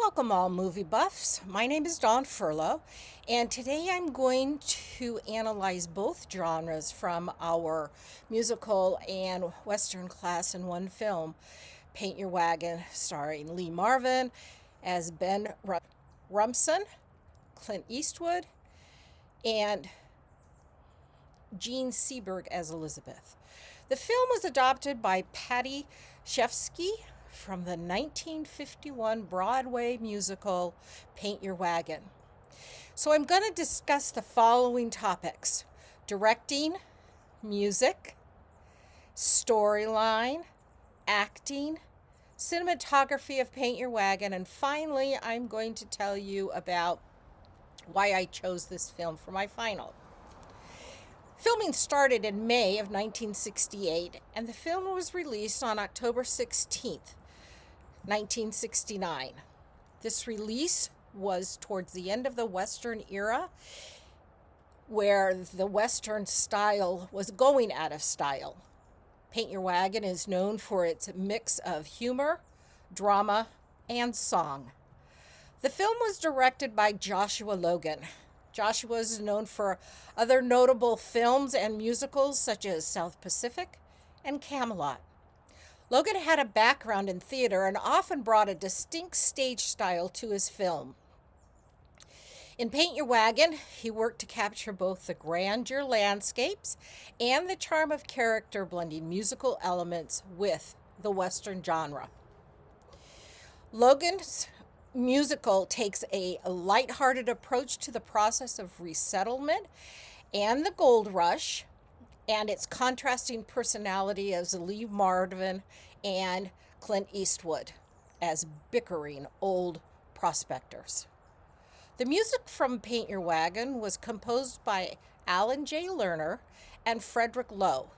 Welcome, all movie buffs. My name is Dawn Furlow, and today I'm going to analyze both genres from our musical and Western class in one film, Paint Your Wagon, starring Lee Marvin as Ben Rumson, Clint Eastwood, and Jean Seberg as Elizabeth. The film was adopted by Patty Chayefsky from the 1951 Broadway musical Paint Your Wagon. So I'm going to discuss the following topics: directing, music, storyline, acting, cinematography of Paint Your Wagon, and finally I'm going to tell you about why I chose this film for my final. Filming started in May of 1968, and the film was released on October 16th, 1969. This release was towards the end of the Western era, where the Western style was going out of style. Paint Your Wagon is known for its mix of humor, drama, and song. The film was directed by Joshua Logan. Joshua is known for other notable films and musicals such as South Pacific and Camelot. Logan had a background in theater and often brought a distinct stage style to his film. In Paint Your Wagon, he worked to capture both the grandeur landscapes and the charm of character, blending musical elements with the Western genre. Logan's musical takes a lighthearted approach to the process of resettlement and the gold rush, and its contrasting personality as Lee Marvin and Clint Eastwood as bickering old prospectors. The music from Paint Your Wagon was composed by Alan J. Lerner and Frederick Lowe,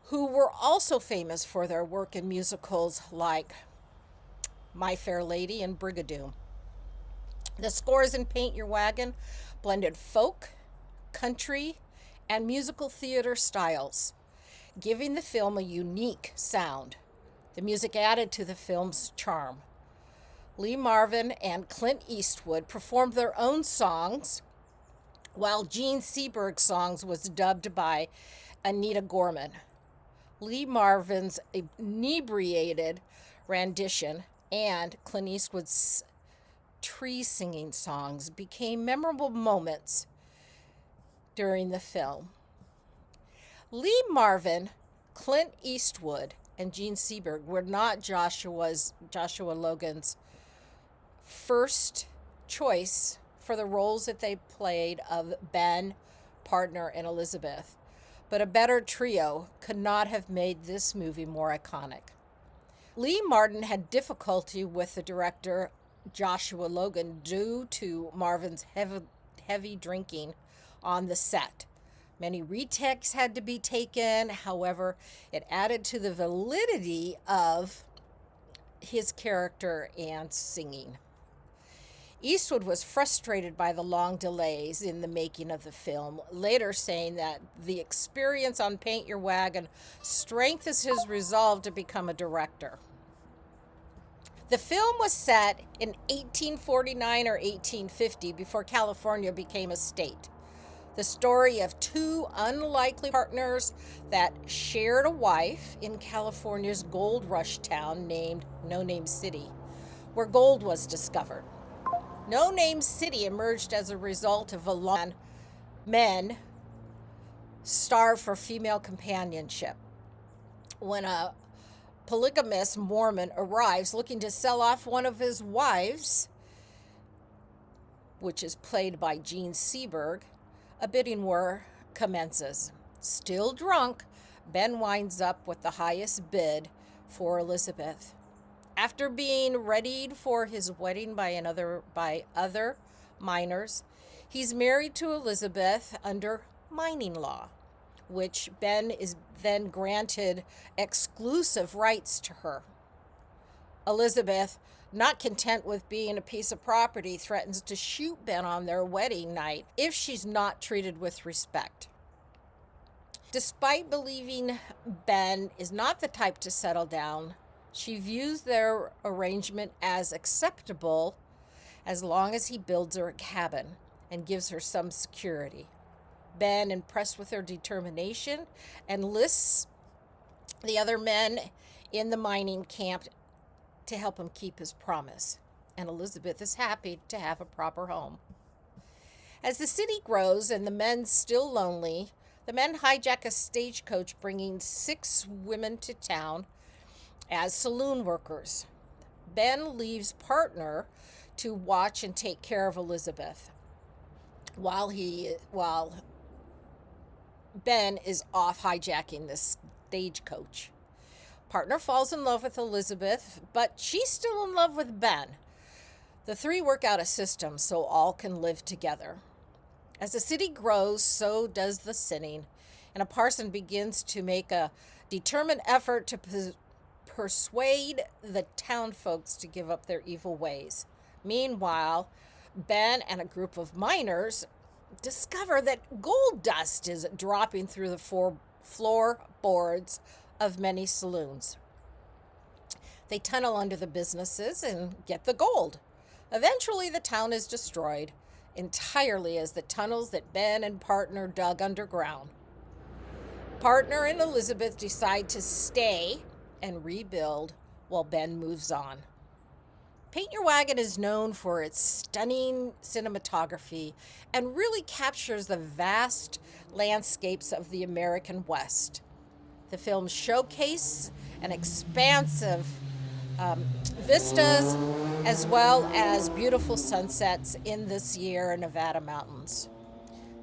who were also famous for their work in musicals like My Fair Lady and Brigadoon. The scores in Paint Your Wagon blended folk, country, and musical theater styles, giving the film a unique sound. The music added to the film's charm. Lee Marvin and Clint Eastwood performed their own songs, while Jean Seberg's songs was dubbed by Anita Gorman. Lee Marvin's inebriated rendition and Clint Eastwood's tree singing songs became memorable moments during the film. Lee Marvin, Clint Eastwood, and Jean Seberg were not Joshua Logan's first choice for the roles that they played of Ben, partner, and Elizabeth, but a better trio could not have made this movie more iconic. Lee Marvin had difficulty with the director Joshua Logan due to Marvin's heavy drinking on the set. Many retakes had to be taken. However, it added to the validity of his character and singing. Eastwood was frustrated by the long delays in the making of the film, later saying that the experience on Paint Your Wagon strengthens his resolve to become a director. The film was set in 1849 or 1850, before California became a state. The story of two unlikely partners that shared a wife in California's gold rush town named No Name City, where gold was discovered. No Name City emerged as a result of a long men starved for female companionship. When a polygamous Mormon arrives looking to sell off one of his wives, which is played by Jean Seberg, a bidding war commences. Still drunk, Ben winds up with the highest bid for Elizabeth. After being readied for his wedding by other miners, he's married to Elizabeth under mining law, which Ben is then granted exclusive rights to her. Elizabeth, not content with being a piece of property, threatens to shoot Ben on their wedding night if she's not treated with respect. Despite believing Ben is not the type to settle down, She views their arrangement as acceptable as long as he builds her a cabin and gives her some security. Ben, impressed with her determination, enlists the other men in the mining camp to help him keep his promise. And Elizabeth is happy to have a proper home. As the city grows and the men still lonely, the men hijack a stagecoach bringing 6 women to town as saloon workers. Ben leaves partner to watch and take care of Elizabeth while Ben is off hijacking this stagecoach. Partner falls in love with Elizabeth, but she's still in love with Ben. The 3 work out a system so all can live together. As the city grows, so does the sinning, and a parson begins to make a determined effort to persuade the town folks to give up their evil ways. Meanwhile, Ben and a group of miners discover that gold dust is dropping through the floorboards of many saloons. They tunnel under the businesses and get the gold. Eventually, the town is destroyed entirely as the tunnels that Ben and partner dug underground. Partner and Elizabeth decide to stay and rebuild while Ben moves on. Paint Your Wagon is known for its stunning cinematography and really captures the vast landscapes of the American West. The films showcase an expansive vistas as well as beautiful sunsets in the Sierra Nevada mountains.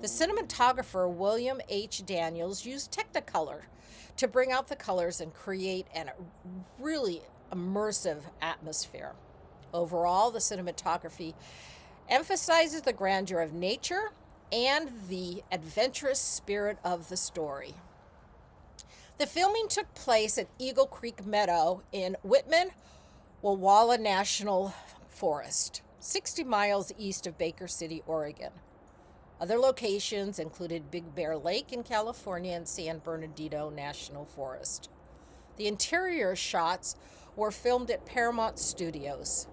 The cinematographer William H. Daniels used Technicolor to bring out the colors and create a really immersive atmosphere. Overall, the cinematography emphasizes the grandeur of nature and the adventurous spirit of the story. The filming took place at Eagle Creek Meadow in Whitman, Wawalla National Forest, 60 miles east of Baker City, Oregon. Other locations included Big Bear Lake in California and San Bernardino National Forest. The interior shots were filmed at Paramount Studios.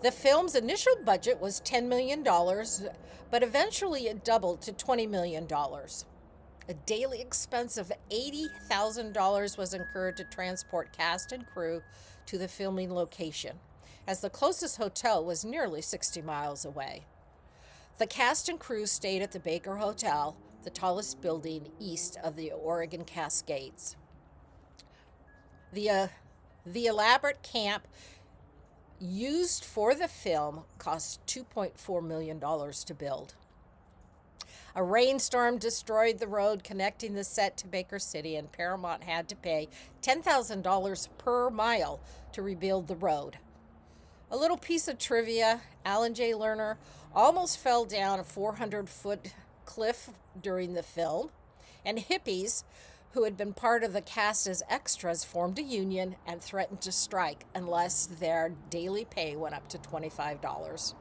The film's initial budget was $10 million, but eventually it doubled to $20 million. A daily expense of $80,000 was incurred to transport cast and crew to the filming location, as the closest hotel was nearly 60 miles away. The cast and crew stayed at the Baker Hotel, the tallest building east of the Oregon Cascades. The elaborate camp used for the film cost $2.4 million to build. A rainstorm destroyed the road connecting the set to Baker City, and Paramount had to pay $10,000 per mile to rebuild the road. A little piece of trivia, Alan J. Lerner almost fell down a 400-foot cliff during the film, and hippies who had been part of the cast as extras formed a union and threatened to strike unless their daily pay went up to $25.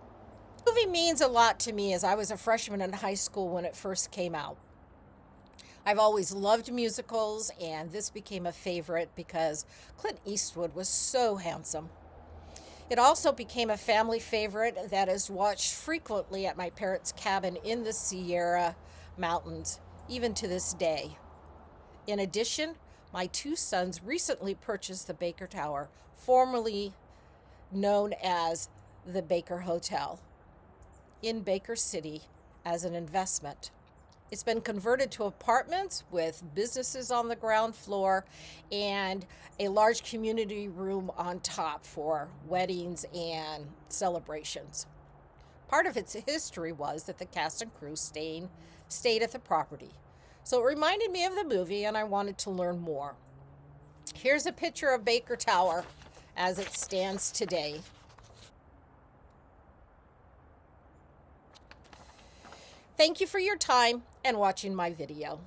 The movie means a lot to me as I was a freshman in high school when it first came out. I've always loved musicals, and this became a favorite because Clint Eastwood was so handsome. It also became a family favorite that is watched frequently at my parents' cabin in the Sierra Mountains, even to this day. In addition, my 2 sons recently purchased the Baker Tower, formerly known as the Baker Hotel, in Baker City as an investment. It's been converted to apartments with businesses on the ground floor and a large community room on top for weddings and celebrations. Part of its history was that the cast and crew stayed at the property. So it reminded me of the movie, and I wanted to learn more. Here's a picture of Baker Tower as it stands today. Thank you for your time and watching my video.